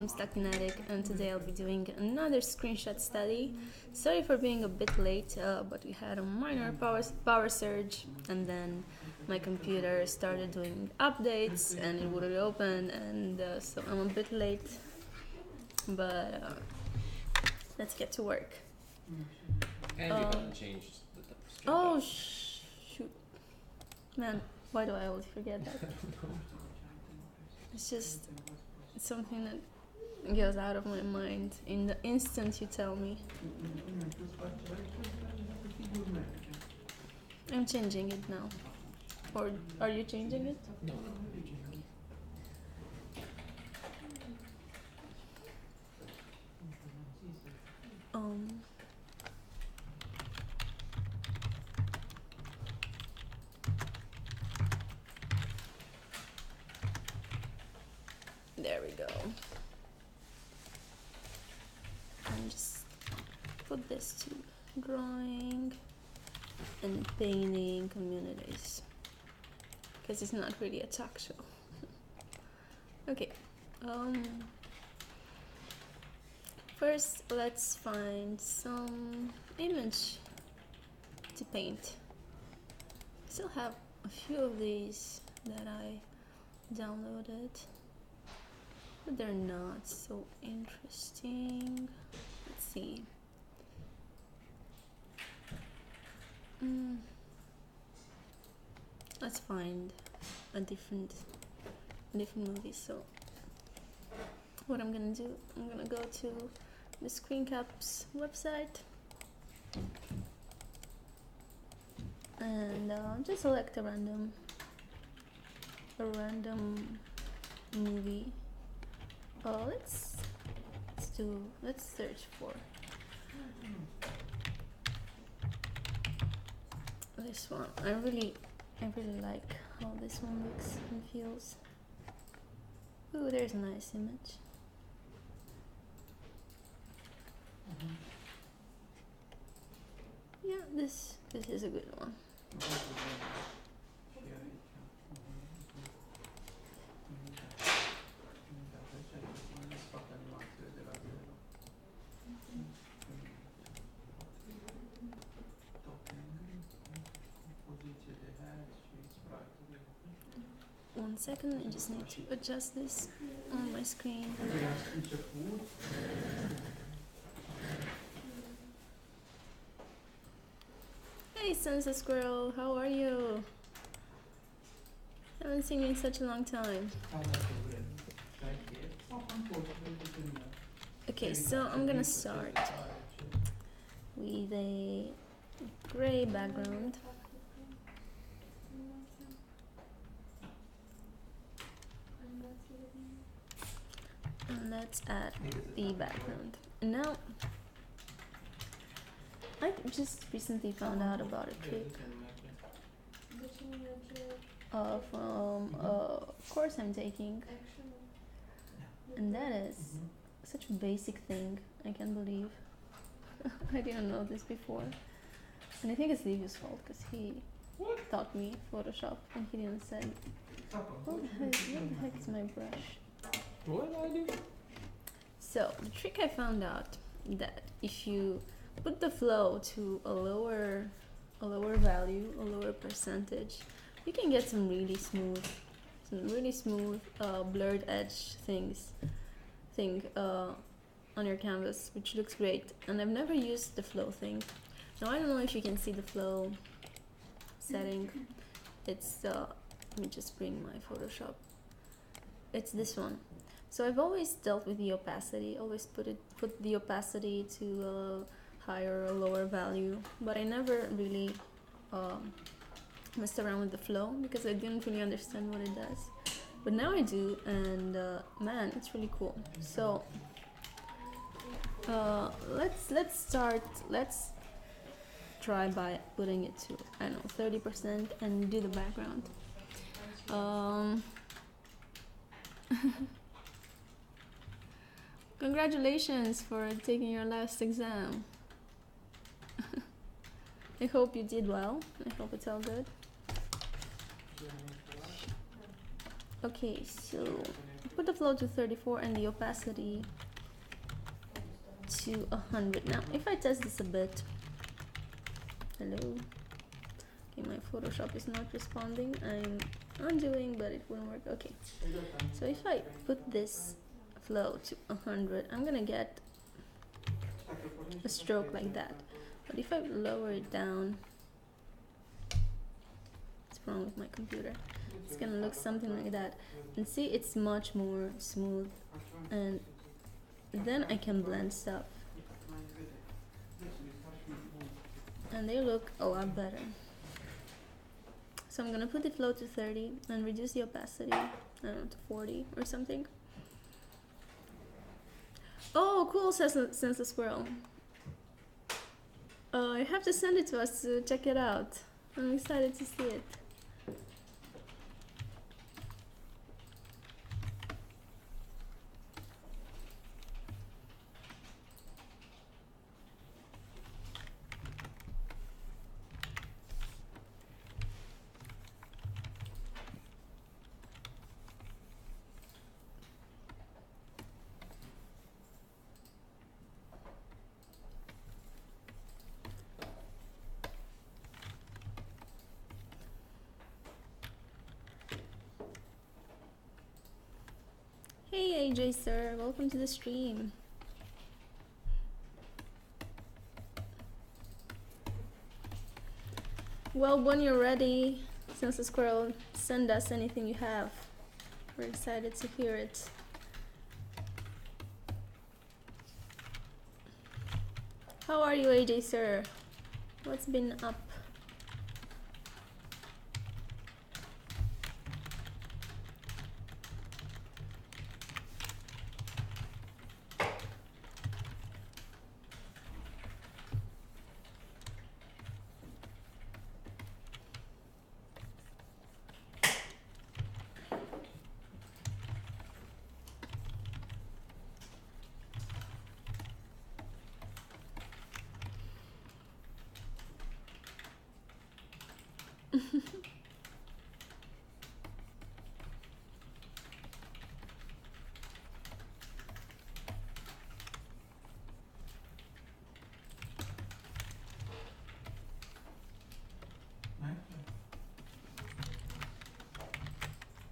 I'm Stuck in Attic, and today I'll be doing another screenshot study. Sorry for being a bit late, but we had a minor power surge, and then my computer started doing updates and it wouldn't open, and so I'm a bit late, but let's get to work. And you haven't changed the Oh, shoot. Man, why do I always forget that? It's just something that goes out of my mind in the instant you tell me. I'm changing it now. Or are you changing it? No. There we go. And just put this to drawing and painting communities, because it's not really a talk show. Okay. First, let's find some image to paint. I still have a few of these that I downloaded, but they're not so interesting. Let's see. Let's find a different movie. So what I'm gonna do, I'm gonna go to the ScreenCap's website and just select a random movie. Let's search for this one. I really like how this one looks and feels. Ooh, there's a nice image. Yeah, this is a good one. One second, I just need to adjust this on my screen. Hey, Sunset Squirrel, how are you? Haven't seen you in such a long time. Okay, so I'm gonna start with a gray background. And let's add the background. And now, I just recently found out about a trick from a course I'm taking, and that is such a basic thing. I can't believe I didn't know this before, and I think it's Liviu's fault because he taught me Photoshop and he didn't say, what the heck is my brush? What did I do? So the trick I found out that if you put the flow to a lower value, a lower percentage, you can get some really smooth blurred edge thing on your canvas, which looks great. And I've never used the flow thing. Now I don't know if you can see the flow setting. It's let me just bring my Photoshop. It's this one. So I've always dealt with the opacity, always put the opacity to a higher or lower value, but I never really messed around with the flow because I didn't really understand what it does. But now I do, and man, it's really cool. So let's try by putting it to, I don't know, 30% and do the background. Congratulations for taking your last exam. I hope you did well. I hope it's all good. Okay, so put the flow to 34 and the opacity to 100. Now, if I test this a bit, hello. Okay, my Photoshop is not responding. I'm undoing, but it wouldn't work. Okay, so if I put this flow to 100, I'm gonna get a stroke like that. But if I lower it down, what's wrong with my computer? It's gonna look something like that. And see, it's much more smooth, and then I can blend stuff, and they look a lot better. So I'm gonna put the flow to 30 and reduce the opacity, I don't know, to 40 or something. Oh, cool, says the squirrel. You have to send it to us to check it out. I'm excited to see it. Hey AJ sir, welcome to the stream. Well, when you're ready, Sense the Squirrel, send us anything you have. We're excited to hear it. How are you, AJ sir? What's been up?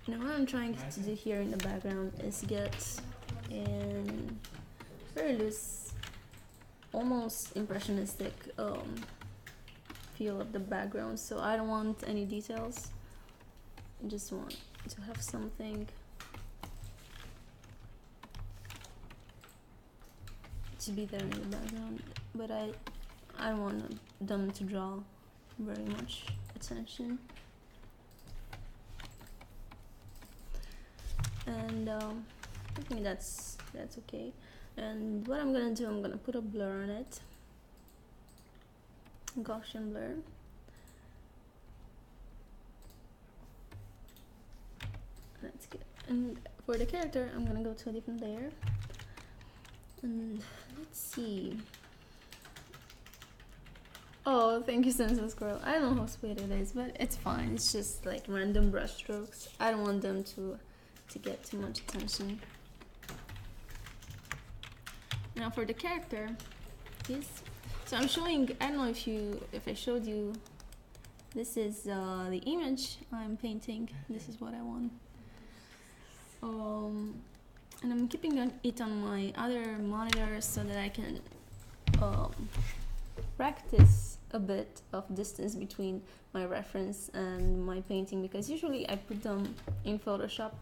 Now what I'm trying to do here in the background is get in very loose, almost impressionistic feel of the background, so I don't want any details. I just want to have something to be there in the background, but I don't want them to draw very much attention. And I think that's okay. And what I'm gonna do, I'm gonna put a blur on it, Gaussian blur. That's good. And for the character, I'm gonna go to a different layer. And let's see. Oh, thank you, Sense Squirrel. I don't know how sweet it is, but it's fine. It's just like random brush strokes. I don't want them to get too much attention. Now for the character, so I'm showing, I don't know if I showed you, this is the image I'm painting. This is what I want. And I'm keeping it on my other monitor so that I can practice a bit of distance between my reference and my painting, because usually I put them in Photoshop,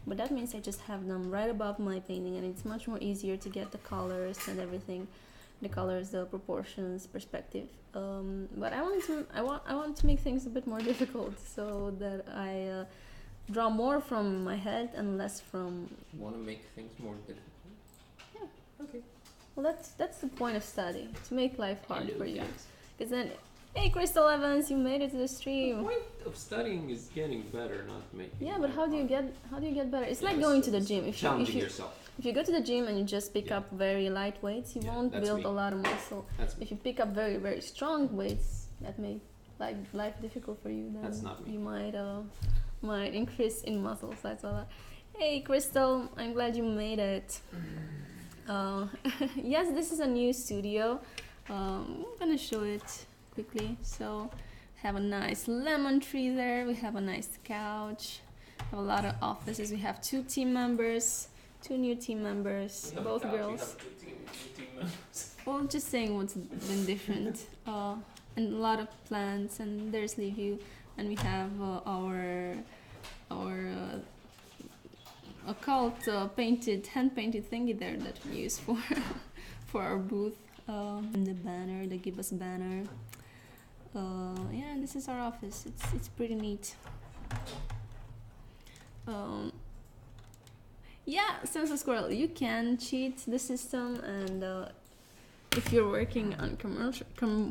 but that means I just have them right above my painting, and it's much more easier to get the colors and everything, the colors, the proportions, perspective. But I want to make things a bit more difficult, so that I draw more from my head and less from. You want to make things more difficult? Yeah. Okay. Well, that's the point of study, to make life hard for you. Because then, hey, Crystal Evans, you made it to the stream. The point of studying is getting better, not making. Yeah, but how do you get better? It's like going to the gym. If you go to the gym and you just pick up very light weights, you won't build a lot of muscle. If you pick up very, very strong weights that make life difficult for you, then you might increase in muscles. That's all. Hey Crystal, I'm glad you made it. Yes, this is a new studio. I'm gonna show it quickly. So, have a nice lemon tree there. We have a nice couch. Have a lot of offices. We have two team members, two new team members, both girls. Well, just saying what's been different. And a lot of plants, and there's Lee View, and we have our occult painted, hand painted thingy there that we use for for our booth. And the banner, the Give Us banner. Yeah, and this is our office. It's pretty neat. Yeah, Sense of Squirrel, you can cheat the system, and if you're working on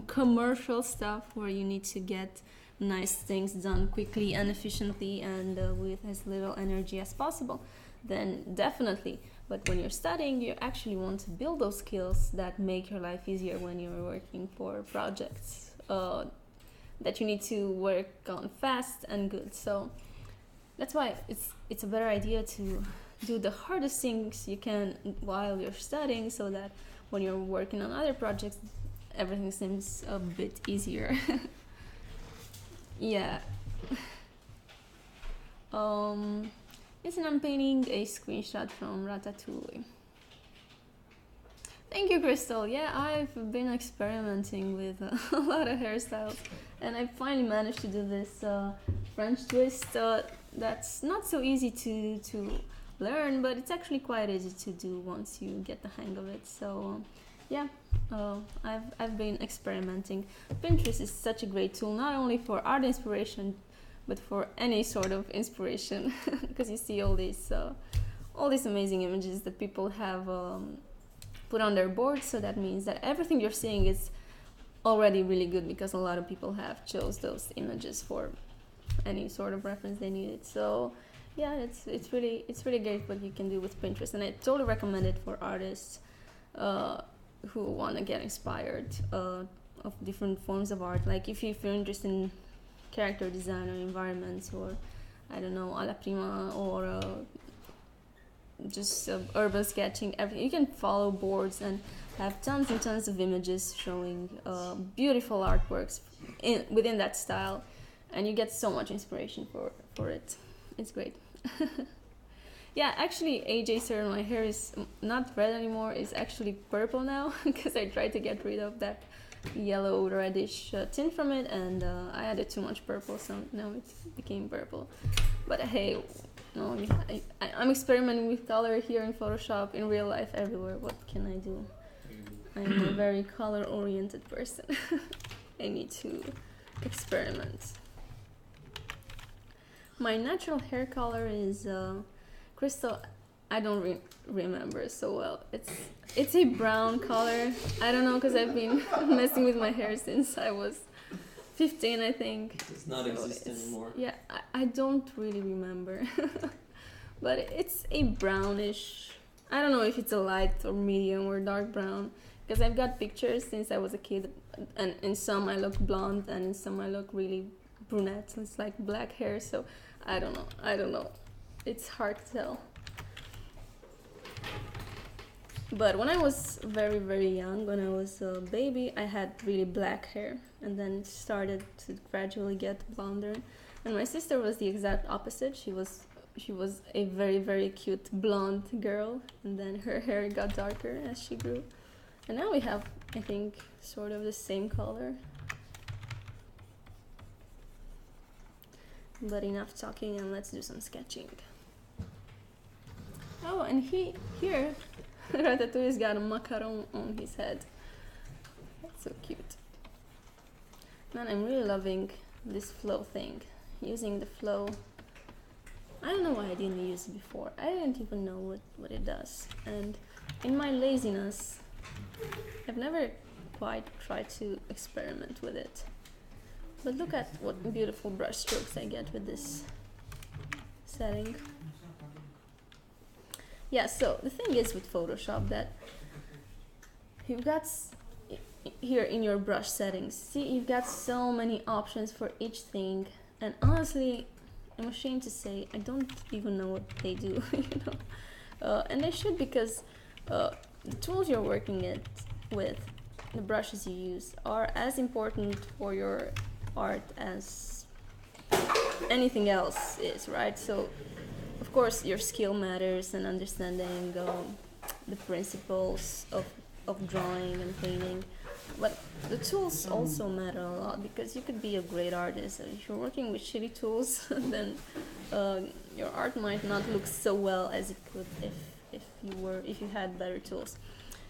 commercial stuff where you need to get nice things done quickly and efficiently and with as little energy as possible, then definitely. But when you're studying, you actually want to build those skills that make your life easier when you're working for projects that you need to work on fast and good. So that's why it's a better idea to do the hardest things you can while you're studying, so that when you're working on other projects, everything seems a bit easier. Yeah. Yes, and I'm painting a screenshot from Ratatouille. Thank you, Crystal. Yeah, I've been experimenting with a lot of hairstyles, and I finally managed to do this French twist. That's not so easy to learn, but it's actually quite easy to do once you get the hang of it. So, yeah, I've been experimenting. Pinterest is such a great tool, not only for art inspiration, but for any sort of inspiration, because you see all these amazing images that people have put on their board. So that means that everything you're seeing is already really good, because a lot of people have chose those images for any sort of reference they needed. So yeah, it's really great what you can do with Pinterest, and I totally recommend it for artists who want to get inspired of different forms of art. Like if you're interested in character design or environments, or I don't know, alla prima, or just urban sketching, everything, you can follow boards and have tons and tons of images showing beautiful artworks within that style, and you get so much inspiration for it. It's great. Yeah, actually, AJ sir, my hair is not red anymore. It's actually purple now, because I tried to get rid of that yellow reddish tint from it, and I added too much purple, so now it became purple. But hey, no, I'm experimenting with color here in Photoshop, in real life, everywhere. What can I do? I'm a very color-oriented person. I need to experiment. My natural hair color is Crystal. I don't remember so well. It's a brown color. I don't know, because I've been messing with my hair since I was 15, I think. Does not exist anymore. Yeah, I don't really remember. But it's a brownish. I don't know if it's a light or medium or dark brown, because I've got pictures since I was a kid, and in some I look blonde, and in some I look really brunette. It's like black hair, so I don't know. It's hard to tell. But when I was very, very young, when I was a baby, I had really black hair, and then it started to gradually get blonder. And my sister was the exact opposite. She was a very, very cute blonde girl, and then her hair got darker as she grew. And now we have, I think, sort of the same color. But enough talking, and let's do some sketching. Oh, and here, Ratatouille's got a macaron on his head. That's so cute. Man, I'm really loving this flow thing. Using the flow. I don't know why I didn't use it before. I didn't even know what it does. And in my laziness, I've never quite tried to experiment with it. But look at what beautiful brush strokes I get with this setting. Yeah, so the thing is with Photoshop that you've got here in your brush settings, see, you've got so many options for each thing, and honestly, I'm ashamed to say I don't even know what they do, you know. And they should, because the tools you're working with, the brushes you use, are as important for your art as anything else is, right? So, of course, your skill matters, and understanding the principles of drawing and painting. But the tools also matter a lot, because you could be a great artist. If you're working with shitty tools, then your art might not look so well as it could if you had better tools.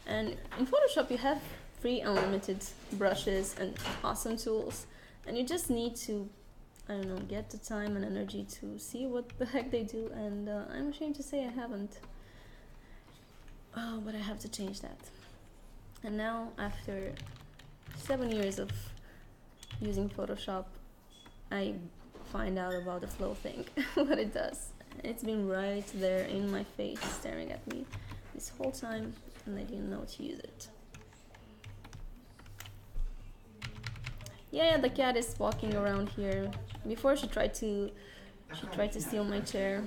And in Photoshop, you have free unlimited brushes and awesome tools, and you just need to, I don't know, get the time and energy to see what the heck they do. And I'm ashamed to say I haven't. Oh, but I have to change that. And now, after 7 years of using Photoshop, I find out about the flow thing, what it does. It's been right there in my face, staring at me this whole time, and I didn't know to use it. Yeah, the cat is walking around here. Before she tried to steal my chair,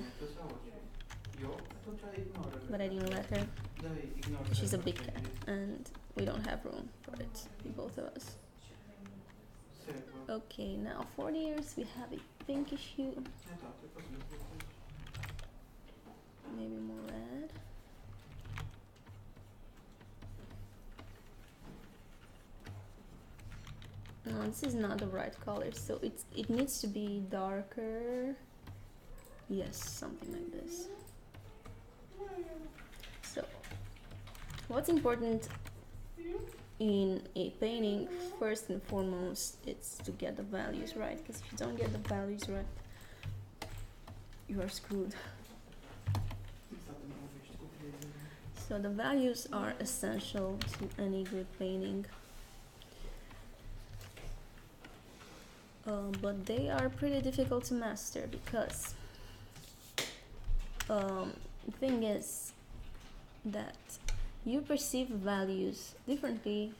but I didn't let her. She's a big cat, and we don't have room for it, both of us. Okay, now for the ears we have a pinkish hue, maybe more red. No, this is not the right color, so it needs to be darker. Yes, something like this. So, what's important in a painting, first and foremost, it's to get the values right, because if you don't get the values right, you are screwed. So the values are essential to any good painting. But they are pretty difficult to master, because the thing is that you perceive values differently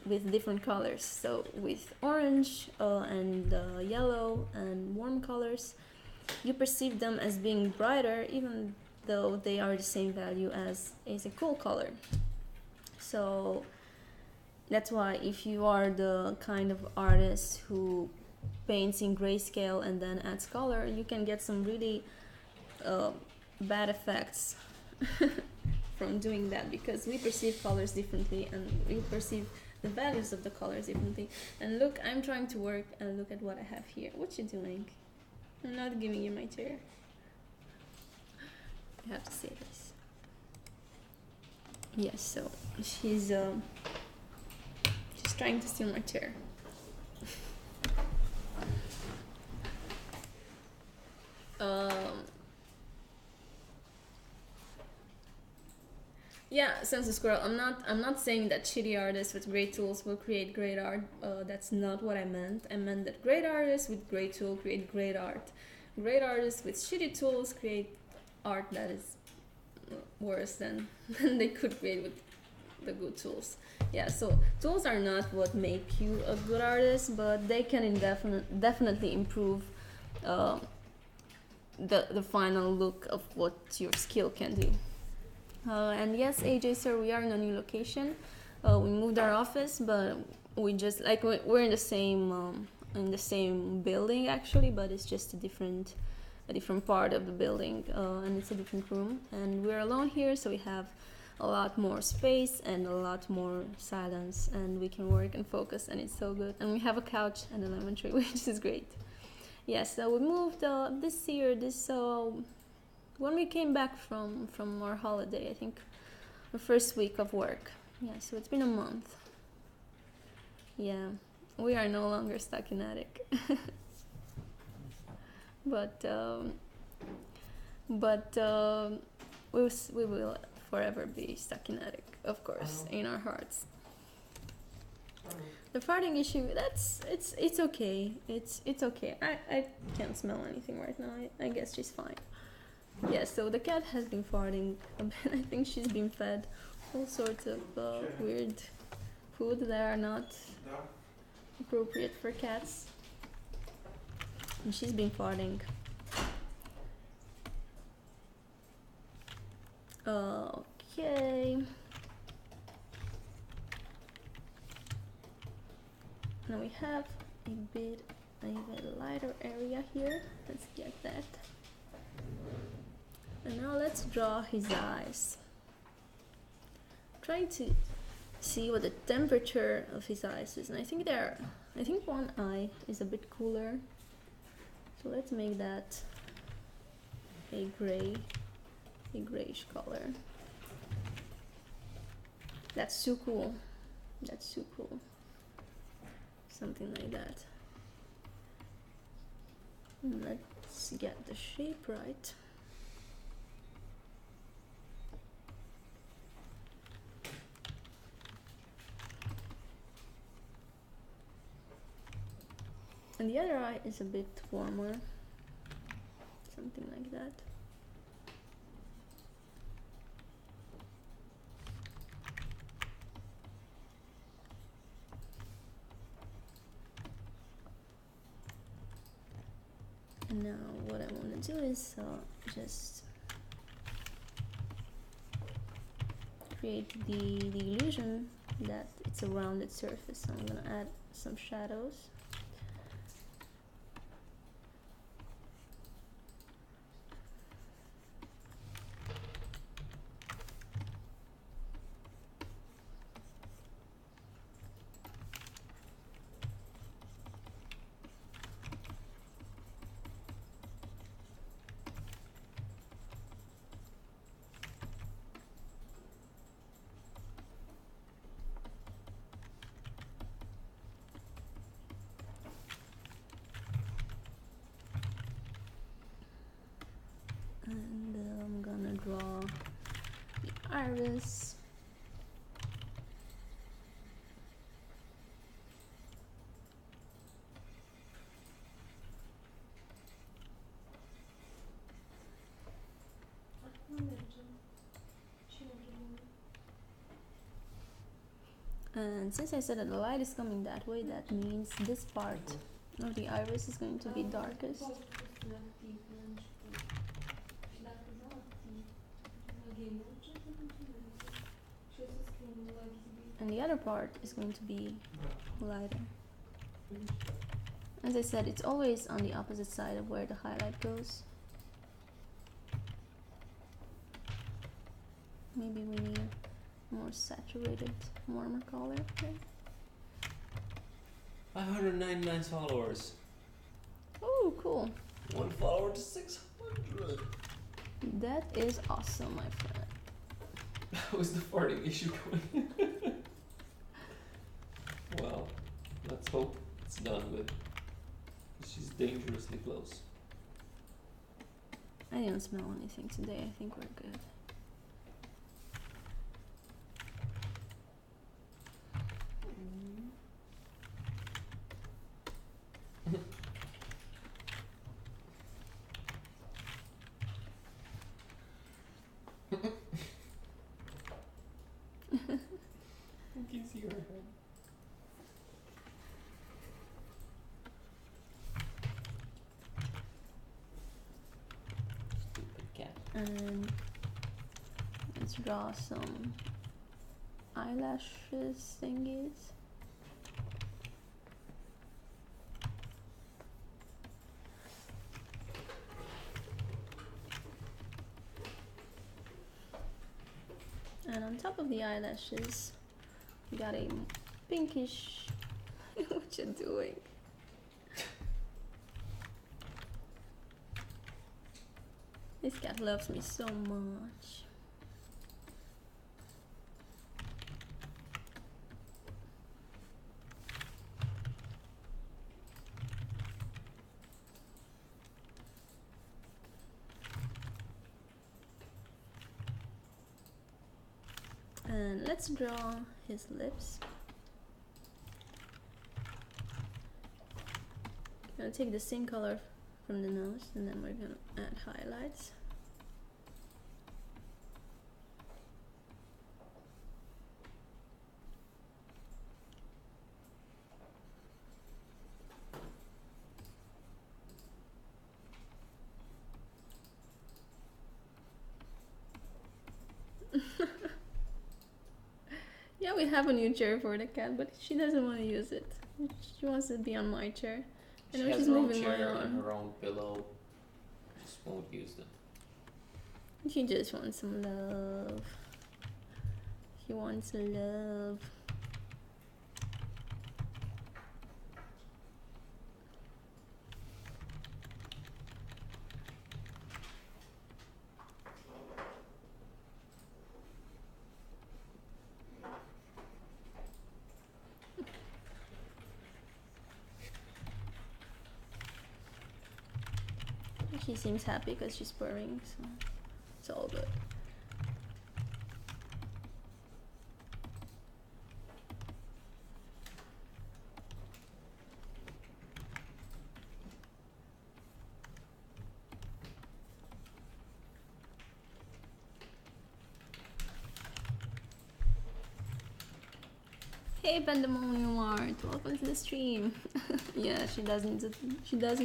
with different colors. So with orange and yellow and warm colors, you perceive them as being brighter, even though they are the same value as a cool color. So that's why if you are the kind of artist who paints in grayscale and then adds color, you can get some really bad effects from doing that, because we perceive colors differently and we perceive the values of the colors differently. And look, I'm trying to work, and look at what I have here. What you doing? I'm not giving you my chair. I have to say this. Yes, so she's trying to steal my chair. Yeah, Sense of Squirrel. I'm not saying that shitty artists with great tools will create great art. That's not what I meant. I meant that great artists with great tools create great art. Great artists with shitty tools create art that is worse than they could create with the good tools. Yeah, so tools are not what make you a good artist, but they can definitely improve the final look of what your skill can do. And yes, AJ sir, we are in a new location. We moved our office, but we just we're in the same building actually, but it's just a different part of the building, and it's a different room, and we're alone here, so we have a lot more space and a lot more silence, and we can work and focus, and it's so good. And we have a couch and a lemon tree, which is great. Yes, so we moved this year, when we came back from our holiday, I think the first week of work. Yeah, so it's been a month. Yeah, we are no longer stuck in attic. but we will forever be stuck in attic, of course, in our hearts. The farting issue, it's okay. It's okay. I can't smell anything right now. I guess she's fine. Yeah, so the cat has been farting a bit. I think she's been fed all sorts of weird food that are not appropriate for cats. And she's been farting. Okay. Now we have a bit lighter area here. Let's get that. And now let's draw his eyes. Trying to see what the temperature of his eyes is, and I think one eye is a bit cooler. So let's make that a grayish color. That's too cool. That's too cool. Something like that. And let's get the shape right. And the other eye is a bit warmer. Something like that. And now what I want to do is just create the illusion that it's a rounded surface. So I'm going to add some shadows. And I'm gonna draw the iris. And since I said that the light is coming that way, that means this part of the iris is going to be darkest. And the other part is going to be lighter. As I said, it's always on the opposite side of where the highlight goes. Maybe we need a more saturated, warmer color. Okay. 599 followers. Oh, cool. 1 follower to 600. That is awesome, my friend. How is the farting issue going? Well, let's hope it's done with. She's dangerously close. I didn't smell anything today. I think we're good. I can see her head. Stupid cat. And let's draw some eyelashes thingies. And on top of the eyelashes, we got a pinkish. What you doing? This cat loves me so much. And let's draw his lips. I'm gonna take the same color from the nose, and then we're gonna add highlights. we have a new chair for the cat, but she doesn't want to use it. She wants to be on my chair. I She know has she's her own moving my chair and arm. her own pillow. Just won't use them. She just wants some love. She wants love. She seems happy because she's purring, so it's all good. Hey Pandemonium Art, welcome to the stream. Yeah, she does need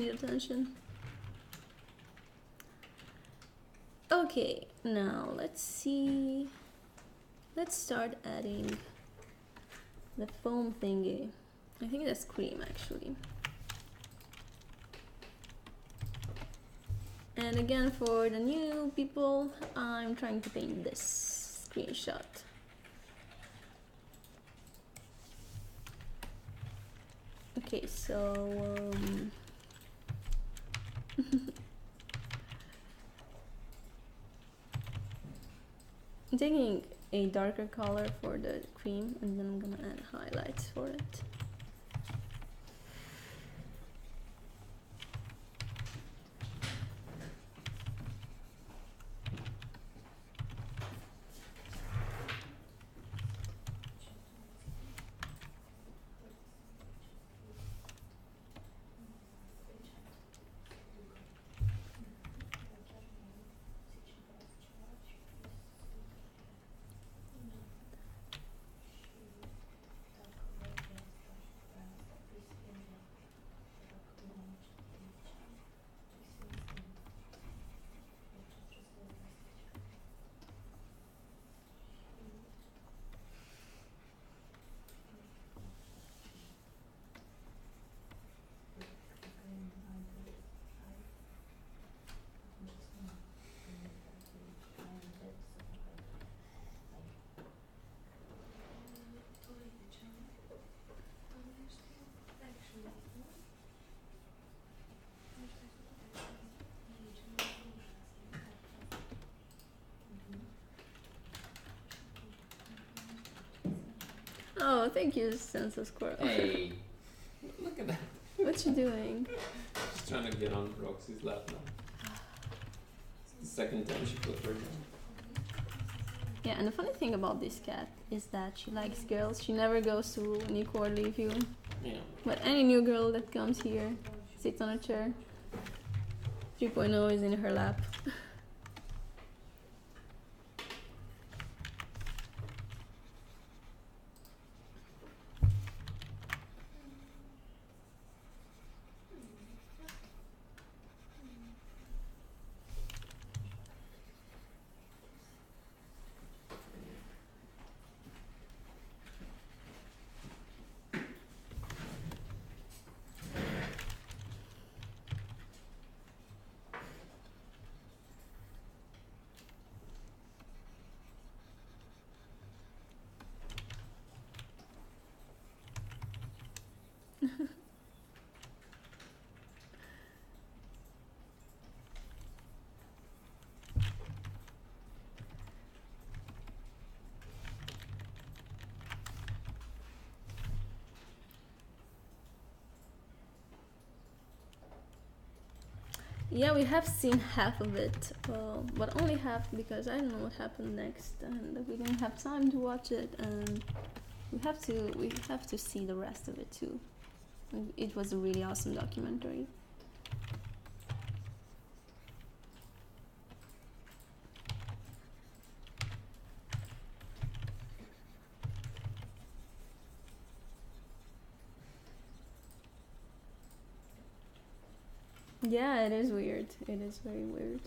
attention. Okay, now let's see. Let's start adding the foam thingy. I think that's cream actually. And again, for the new people, I'm trying to paint this screenshot. Okay, so I'm taking a darker color for the cream and then I'm gonna add highlights for it. Oh, thank you, Sense of Squirrel. Hey, look at that. What you doing? She's trying to get on Roxy's lap now. It's the second time she put her down. Yeah, and the funny thing about this cat is that she likes girls. She never goes to an equal leave you. Yeah. But any new girl that comes here, sits on a chair, 3.0 is in her lap. Yeah, we have seen half of it, but only half because I don't know what happened next, and we didn't have time to watch it, and we have to see the rest of it too. It was a really awesome documentary. Yeah, it is weird. It is very weird.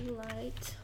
too light.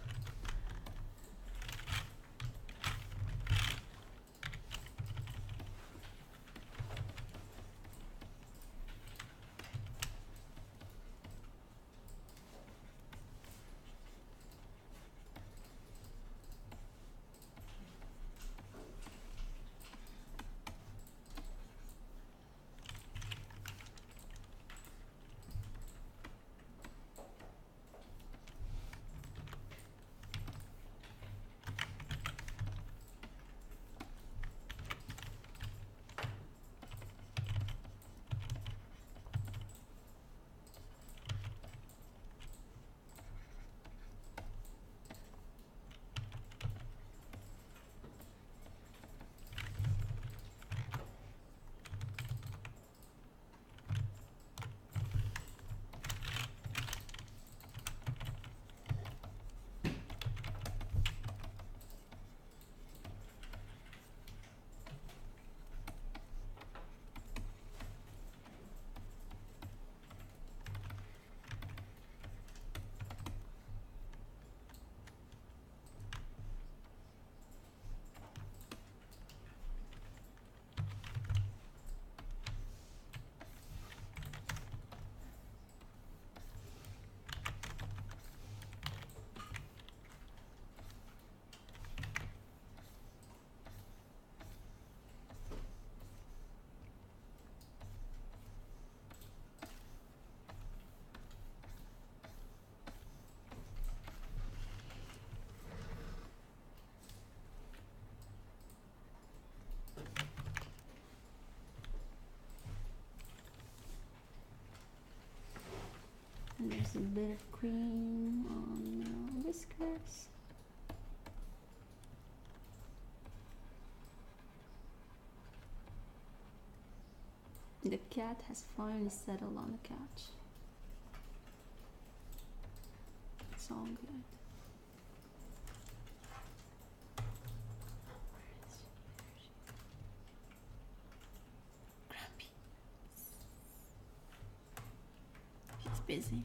And there's a bit of cream on the whiskers. The cat has finally settled on the couch. It's all good. Grumpy. She's busy.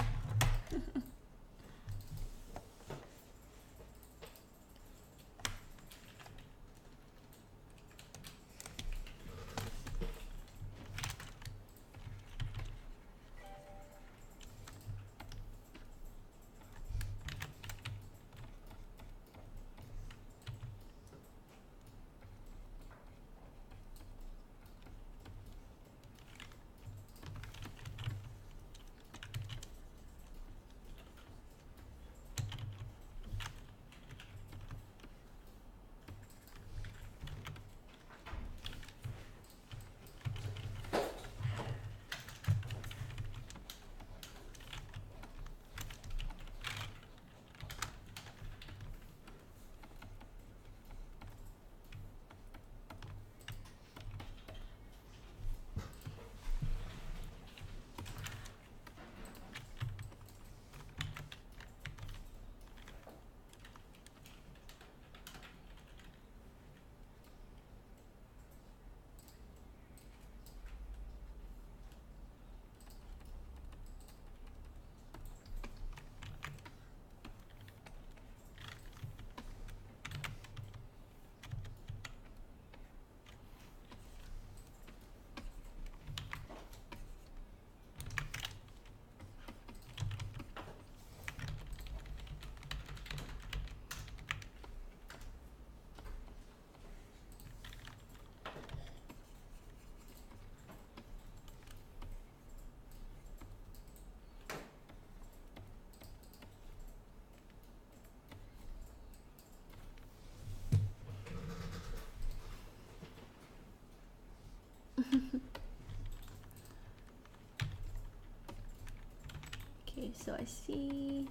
Okay, so I see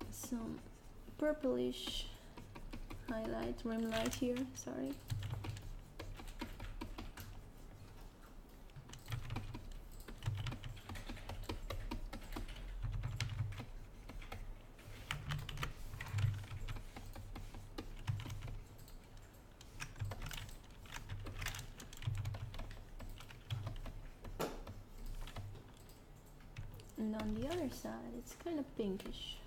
some purplish highlight, rim light here, sorry. And on the other side, it's kind of pinkish.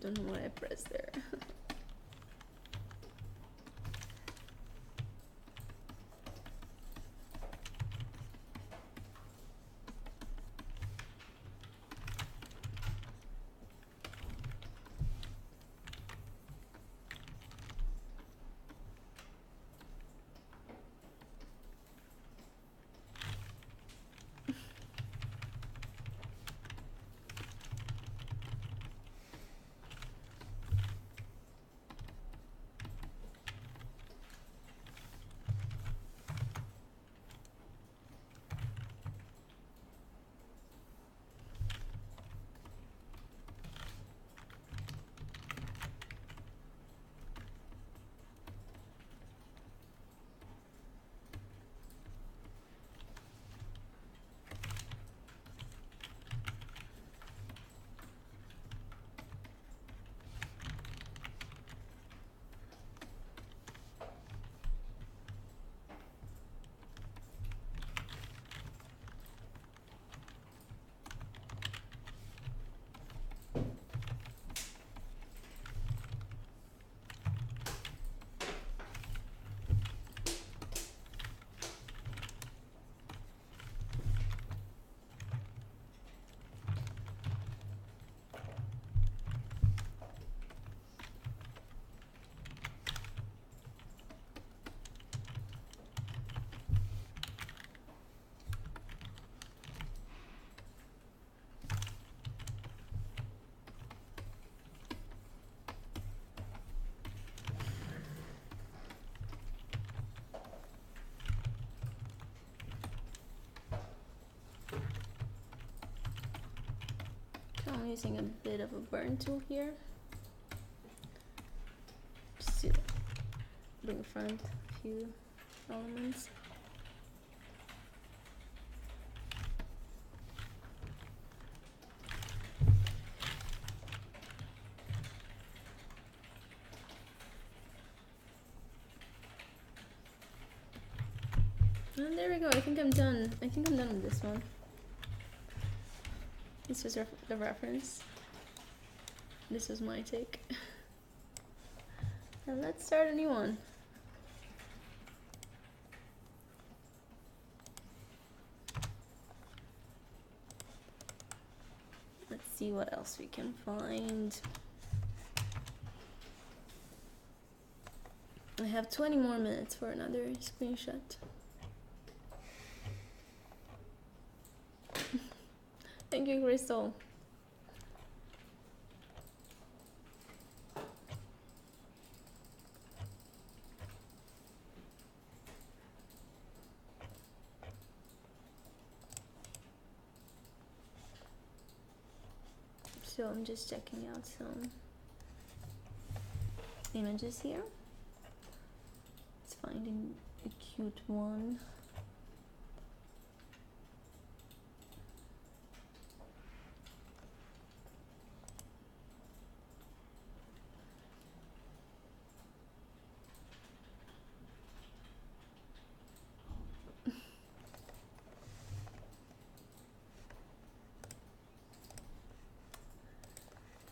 Don't know what I pressed there. I'm using a bit of a burn tool here, just to bring front a few elements. And there we go. I think I'm done. I think I'm done with this one. This was the reference. This was my take. And let's start a new one. Let's see what else we can find. I have 20 more minutes for another screenshot. Thank you, Crystal. So I'm just checking out some images here. It's finding a cute one.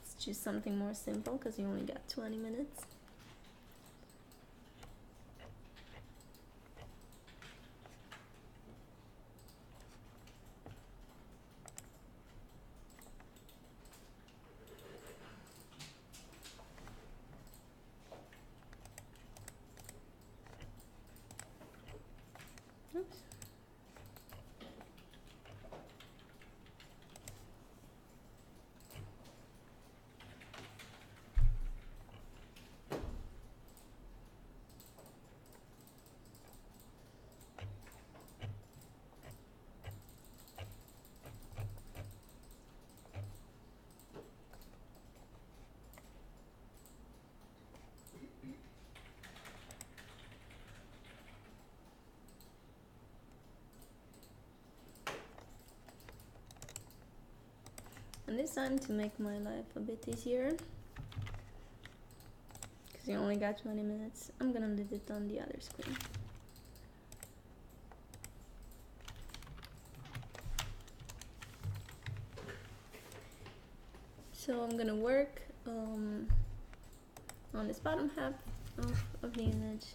Let's choose something more simple because you only got 20 minutes. Oops. And this time, to make my life a bit easier, because you only got 20 minutes, I'm gonna leave it on the other screen. So I'm gonna work on this bottom half of the image.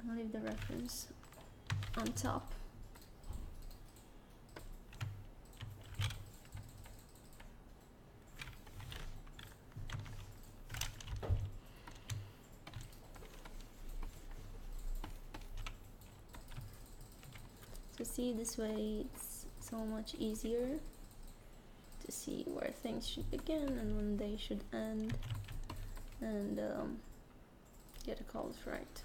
I'll leave the reference on top. So see, this way it's so much easier to see where things should begin and when they should end, and get the colors right.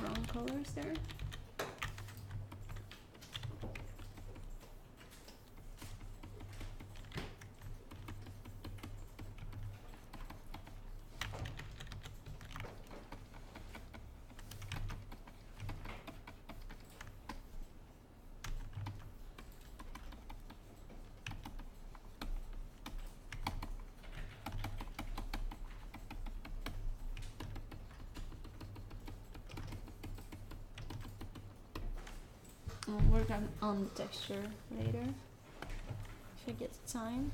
wrong colors there. I'll work on the texture later if I get time.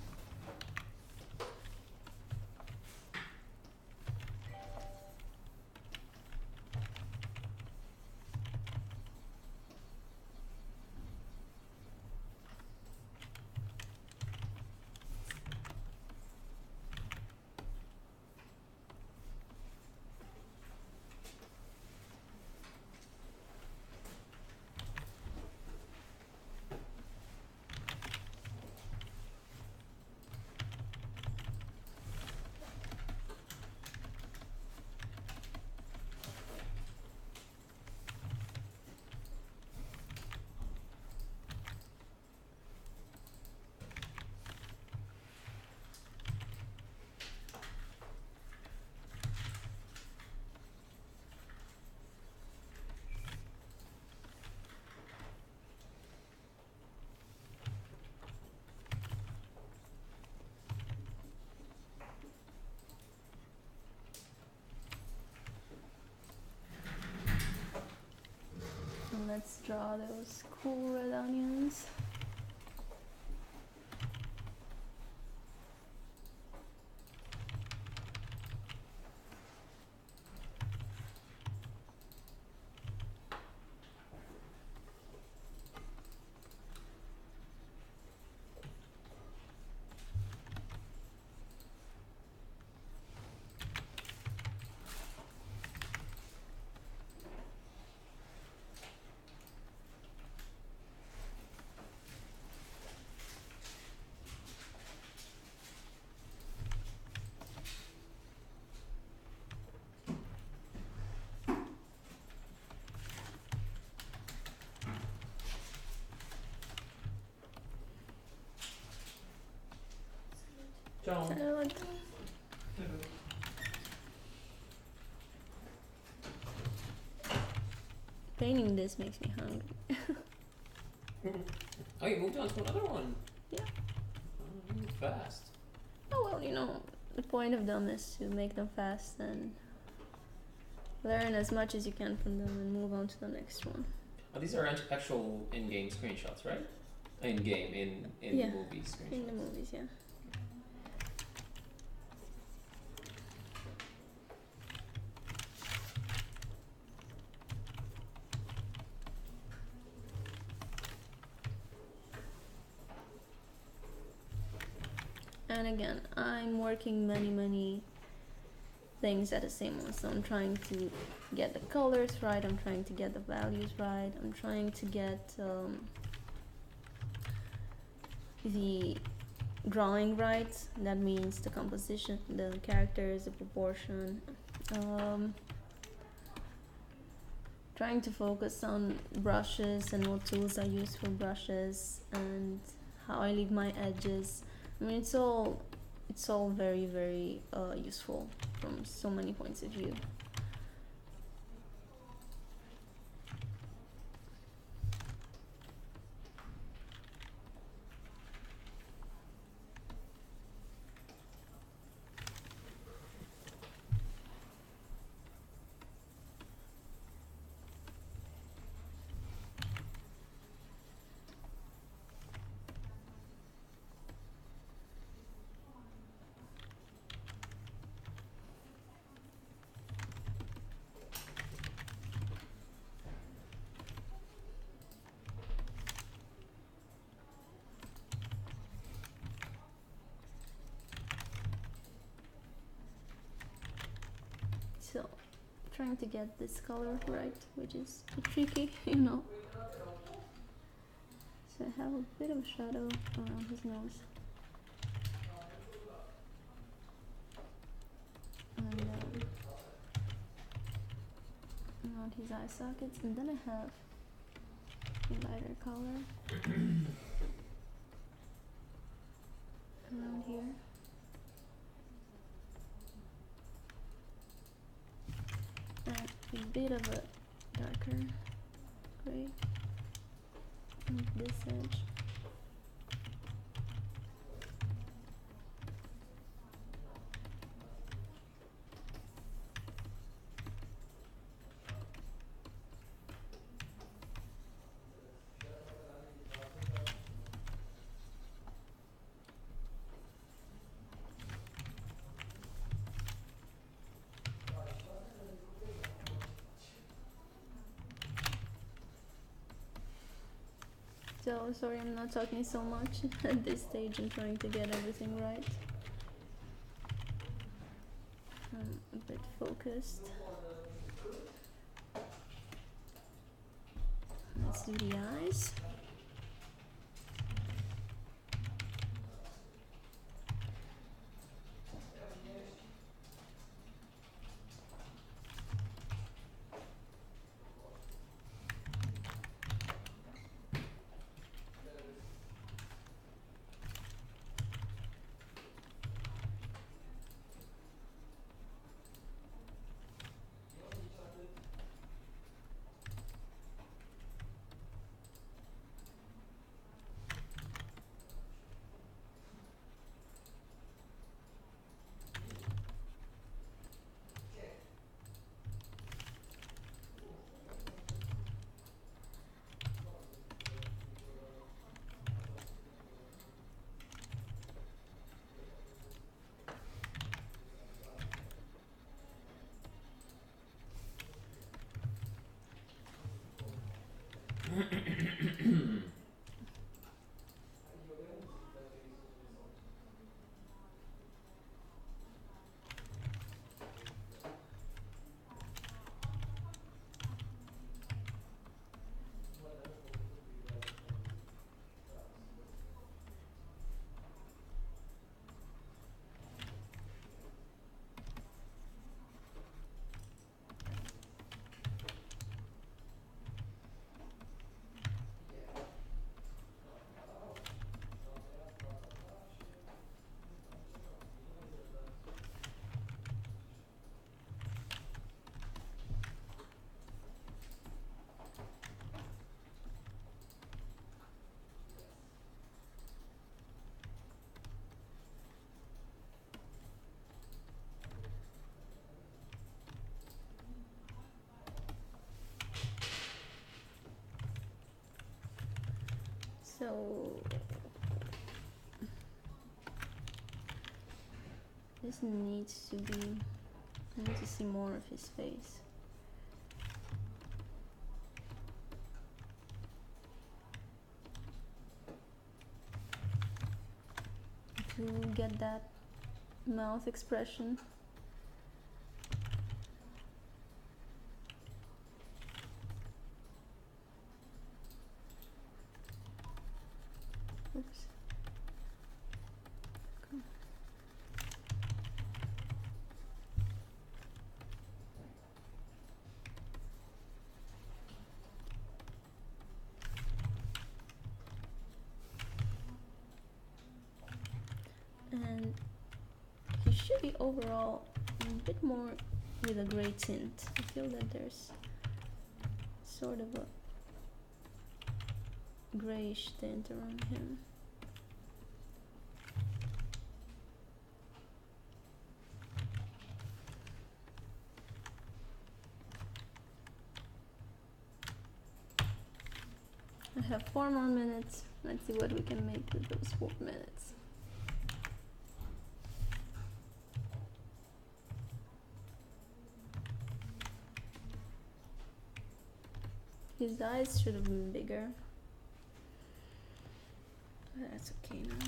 And let's draw those cool red onions. Ciao. Salad. Painting this makes me hungry. Oh, you moved on to another one. Yeah. Oh, you moved fast. Oh well, you know, the point of them is to make them fast and learn as much as you can from them and move on to the next one. Oh, these are actual in-game screenshots, right? In-game, in Yeah, the movie screenshots. In the movies, yeah. And again, I'm working many things at the same one. So I'm trying to get the colors right, I'm trying to get the values right, I'm trying to get the drawing right. That means the composition, the characters, the proportion. Trying to focus on brushes and what tools I use for brushes and how I leave my edges. I mean, it's all very useful from so many points of view. So, trying to get this color right, which is tricky, you know. So I have a bit of a shadow around his nose. And not around his eye sockets, and then I have a lighter color around here. And a bit of a darker gray on this edge. So sorry I'm not talking so much at this stage and trying to get everything right. I'm a bit focused. Let's do the eyes. So this needs to be, I need to see more of his face. To get that mouth expression. Oops. Cool. And he should be overall a bit more with a gray tint. I feel that there's sort of a grayish tint around him. I have 4 more minutes. Let's see what we can make with those 4 minutes. His eyes should have been bigger. But that's okay now.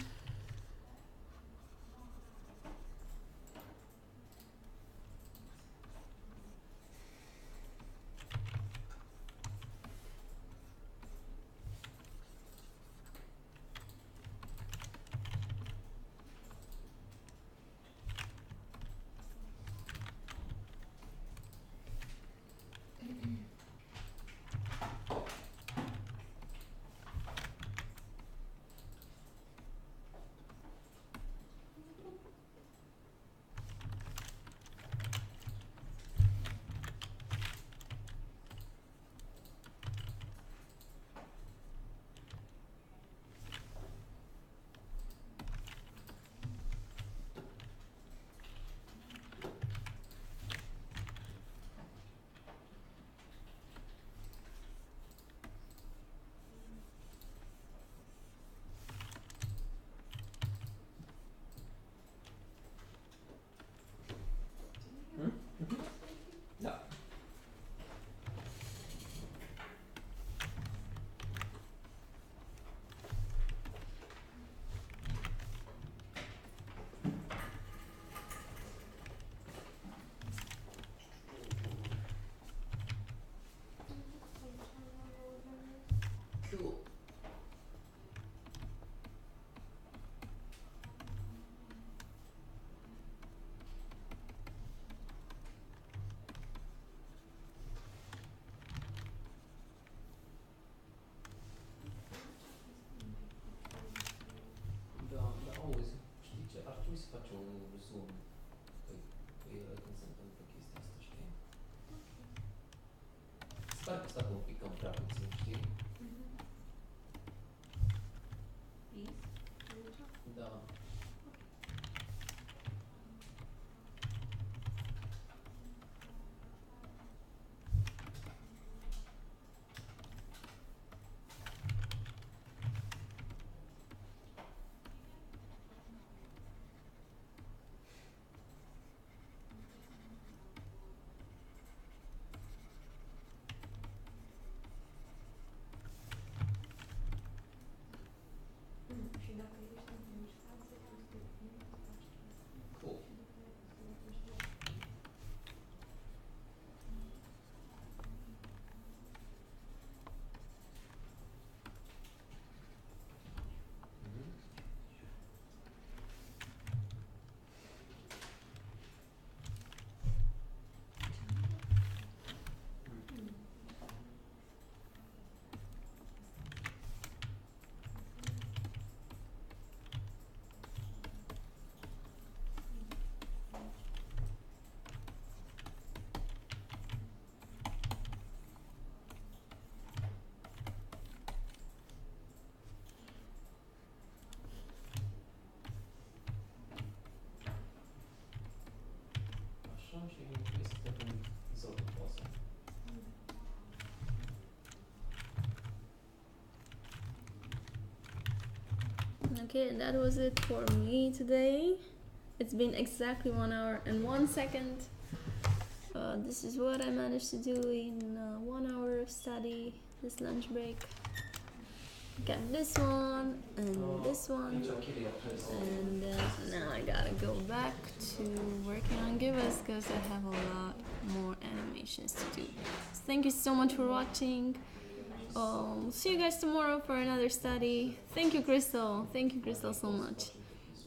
Spergo z taką piką prawicą, czyli da. Cool. Mhm. A się jest takim wzorem włosem. Okay, that was it for me today. It's been exactly 1 hour and 1 second. This is what I managed to do in 1 hour of study, this lunch break. Got this one and this one, and now I gotta go back to working on Givas because I have a lot more animations to do. So thank you so much for watching. See you guys tomorrow for another study. Thank you, Crystal, so much.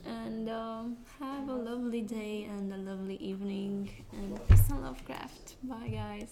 And have a lovely day and a lovely evening, and peace and love, craft. Bye guys.